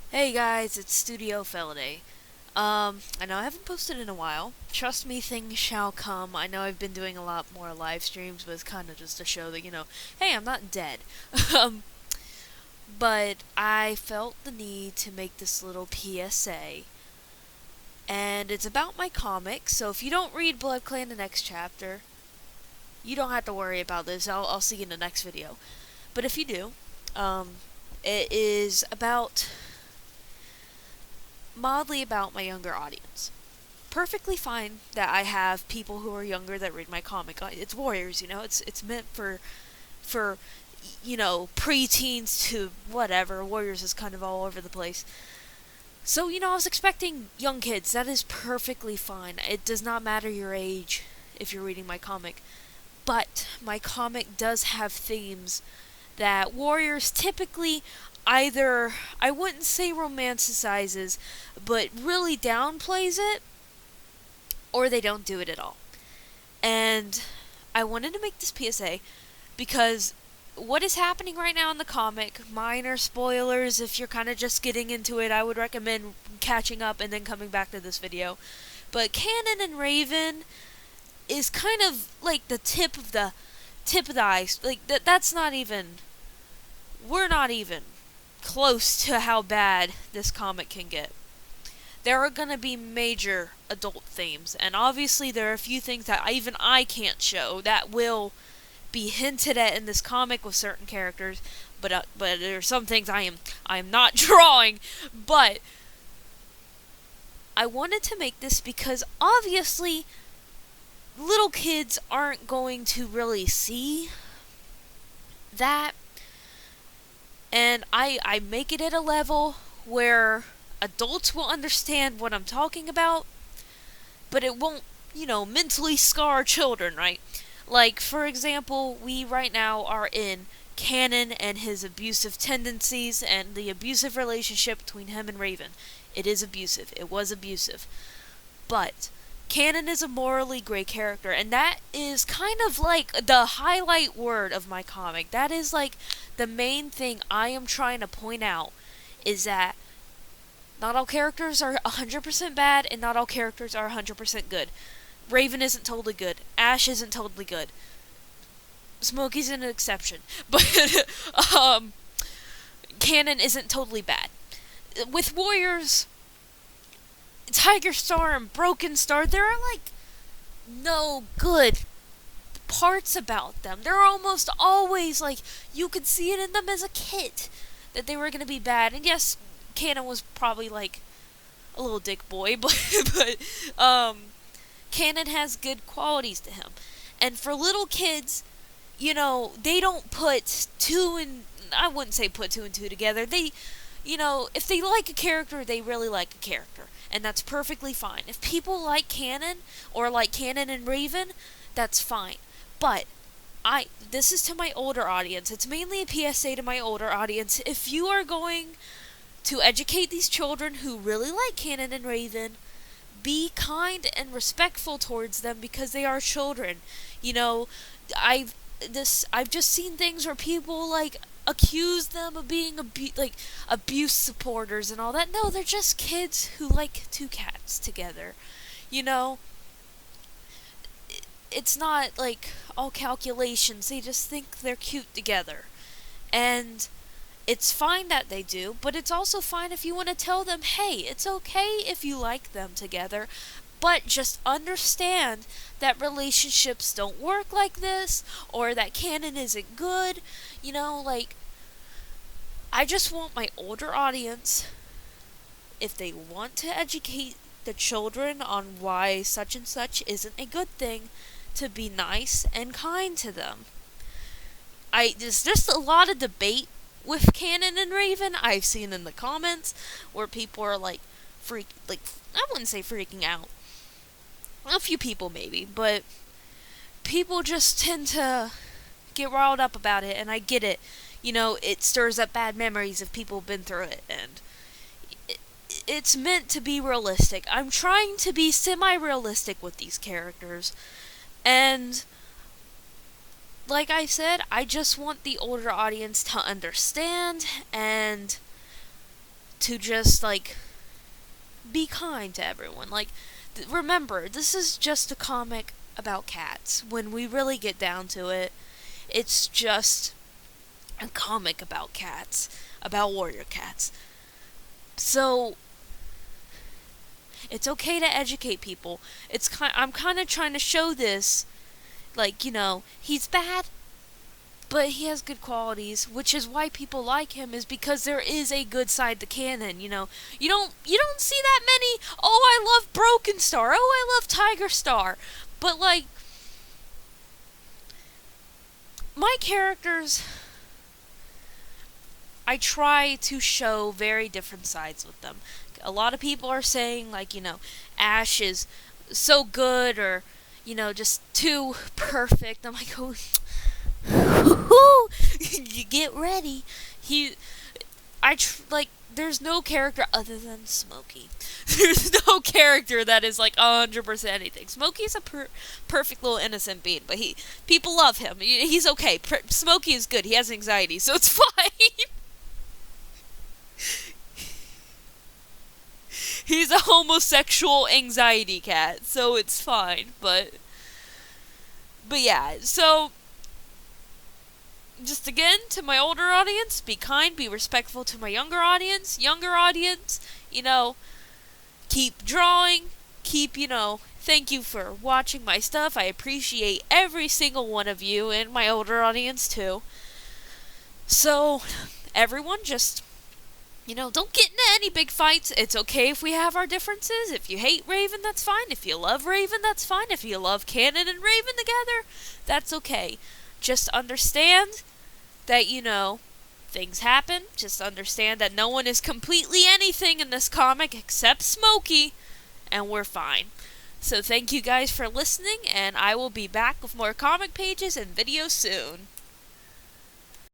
Hey guys, it's Studio Feladay. I know I haven't posted in a while. Trust me, things shall come. I know I've been doing a lot more live streams, but it's kind of just to show that, hey, I'm not dead. um, but I felt the need to make this little PSA. And it's about my comic, so if you don't read Blood Clan the next chapter, you don't have to worry about this. I'll see you in the next video. But if you do, um, it is mildly about my younger audience. Perfectly fine that I have people who are younger that read my comic. It's Warriors, It's meant for preteens to whatever. Warriors is kind of all over the place. So, I was expecting young kids. That is perfectly fine. It does not matter your age if you're reading my comic. But my comic does have themes that Warriors typically either, I wouldn't say romanticizes, but really downplays it, or they don't do it at all. And I wanted to make this PSA because what is happening right now in the comic, minor spoilers, if you're kind of just getting into it, I would recommend catching up and then coming back to this video. But Canon and Raven is kind of like the tip of the ice. Like that's not even, we're not even close to how bad this comic can get. There are going to be major adult themes, and obviously there are a few things that even I can't show that will be hinted at in this comic with certain characters, but there are some things I am not drawing. But I wanted to make this because obviously little kids aren't going to really see that, and I make it at a level where adults will understand what I'm talking about, but it won't, mentally scar children, right? Like, for example, we right now are in Canon and his abusive tendencies and the abusive relationship between him and Raven. It is abusive. It was abusive. But Canon is a morally gray character, and that is kind of like the highlight word of my comic. That is like the main thing I am trying to point out, is that not all characters are 100% bad, and not all characters are 100% good. Raven isn't totally good. Ash isn't totally good. Smokey's an exception. But, Canon isn't totally bad. With Warriors, Tiger Star and Broken Star, there are, no good parts about them. They're almost always, you could see it in them as a kid that they were going to be bad. And yes, Canon was probably, a little dick boy, but Canon has good qualities to him. And for little kids, they don't put I wouldn't say put two and two together. If they like a character, they really like a character. And that's perfectly fine. If people like Canon, or like Canon and Raven, that's fine. But this is to my older audience. It's mainly a PSA to my older audience. If you are going to educate these children who really like Canon and Raven, be kind and respectful towards them because they are children. You know, I've just seen things where people accuse them of being abuse supporters and all that. No, they're just kids who like two cats together. You know, it's not all calculations. They just think they're cute together. And it's fine that they do, but it's also fine if you want to tell them, hey, it's okay if you like them together, but just understand that relationships don't work like this, or that canon isn't good. I just want my older audience, if they want to educate the children on why such and such isn't a good thing, to be nice and kind to them. There's just a lot of debate with Canon and Raven I've seen in the comments where people are I wouldn't say freaking out. A few people maybe, but people just tend to get riled up about it, and I get it. It stirs up bad memories if people have been through it, and it's meant to be realistic. I'm trying to be semi-realistic with these characters, and like I said, I just want the older audience to understand and to just, like, be kind to everyone. Like, remember, this is just a comic about cats. When we really get down to it, it's just a comic about cats, about warrior cats. So, it's okay to educate people. I'm kind of trying to show this, like, he's bad, but he has good qualities, which is why people like him, is because there is a good side to canon. You don't see that many, oh, I love Broken Star, oh, I love Tiger Star, but, like, my characters, I try to show very different sides with them. A lot of people are saying, like, Ash is so good, or, just too perfect. I'm like, oh, you get ready. There's no character other than Smokey. There's no character that is like 100% anything. Smokey's a perfect little innocent being, but people love him. He's okay. Smokey is good. He has anxiety, so it's fine. He's a homosexual anxiety cat, so it's fine. But yeah, so just again, to my older audience, be kind, be respectful to my younger audience. Younger audience, keep drawing, thank you for watching my stuff. I appreciate every single one of you, and my older audience too. So, everyone, just, don't get into any big fights. It's okay if we have our differences. If you hate Raven, that's fine. If you love Raven, that's fine. If you love Canon and Raven together, that's okay. Just understand that, things happen. Just understand that no one is completely anything in this comic except Smokey, and we're fine. So thank you guys for listening, and I will be back with more comic pages and videos soon.